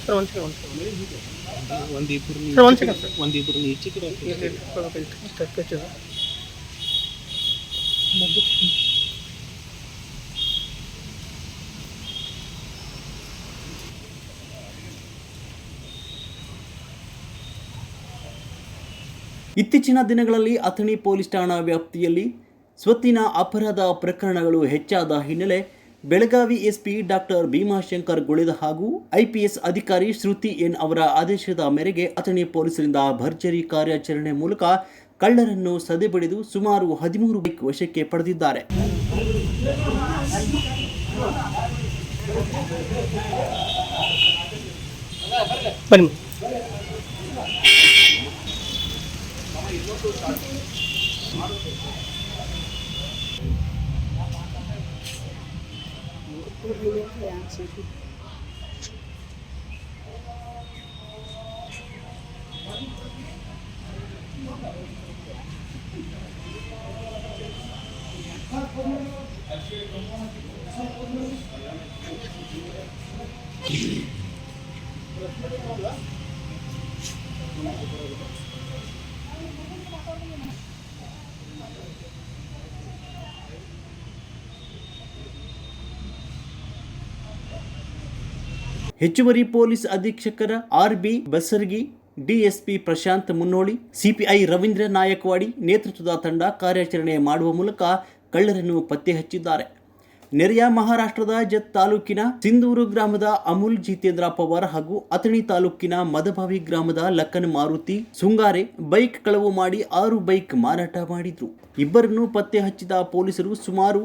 Sir ಒಂದು second ಒಂದಿಬ್ಬರು sir ಒಂದು ಸೆಕೆಂಡ್ ಸರ್ ಒಂದಿಬ್ಬರು ಈಚೆ ಕಡೆ ಇತ್ತೀಚಿನ ದಿನಗಳಲ್ಲಿ ಅಥಣಿ ಪೊಲೀಸ್ ಠಾಣಾ ವ್ಯಾಪ್ತಿಯಲ್ಲಿ ಸ್ವತ್ತಿನ ಅಪರಾಧ ಪ್ರಕರಣಗಳು ಹೆಚ್ಚಾದ ಹಿನ್ನೆಲೆ ಬೆಳಗಾವಿ ಎಸ್ಪಿ ಡಾಕ್ಟರ್ ಭೀಮಾಶಂಕರ್ ಗುಳಿದ ಹಾಗೂ ಐಪಿಎಸ್ ಅಧಿಕಾರಿ ಶ್ರುತಿ ಎನ್ ಅವರ ಆದೇಶದ ಮೇರೆಗೆ ಅಥಣಿ ಪೊಲೀಸರಿಂದ ಭರ್ಜರಿ ಕಾರ್ಯಾಚರಣೆ ಮೂಲಕ ಕಳ್ಳರನ್ನು ಸದೆಬಡಿದು ಸುಮಾರು 13 ಬೈಕ್ ವಶಕ್ಕೆ ಪಡೆದಿದ್ದಾರೆ. ಬನ್ನಿ ಹೆಚ್ಚುವರಿ ಪೊಲೀಸ್ ಅಧೀಕ್ಷಕರ R B. Basargi, DSP Prashant Munnoli, CPI Ravindra Nayakwadi ನೇತೃತ್ವದ ತಂಡ ಕಾರ್ಯಾಚರಣೆ ಮಾಡುವ ಮೂಲಕ ಕಳ್ಳರನ್ನು ಪತ್ತೆ ಹಚ್ಚಿದ್ದಾರೆ. ನೆರೆಯ ಮಹಾರಾಷ್ಟ್ರದ ಜತ್ ತಾಲೂಕಿನ ಸಿಂಧೂರು ಗ್ರಾಮದ ಅಮೂಲ್ ಜಿತೇಂದ್ರ ಪವಾರ್ ಹಾಗೂ ಅಥಣಿ ತಾಲೂಕಿನ ಮದಭಾವಿ ಗ್ರಾಮದ ಲಕ್ಕನ್ ಮಾರುತಿ ಸುಂಗಾರೆ ಬೈಕ್ ಕಳವು ಮಾಡಿ 6 ಬೈಕ್ ಮಾರಾಟ ಮಾಡಿದ್ರು. ಇಬ್ಬರನ್ನು ಪತ್ತೆ ಹಚ್ಚಿದ ಪೊಲೀಸರು ಸುಮಾರು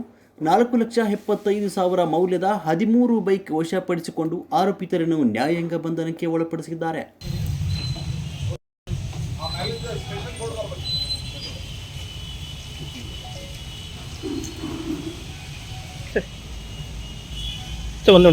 4,75,000 ಮೌಲ್ಯದ 13 ಬೈಕ್ ವಶಪಡಿಸಿಕೊಂಡು ಆರೋಪಿತರನ್ನು ನ್ಯಾಯಾಂಗ ಬಂಧನಕ್ಕೆ ಒಳಪಡಿಸಿದ್ದಾರೆ. ಒಂದು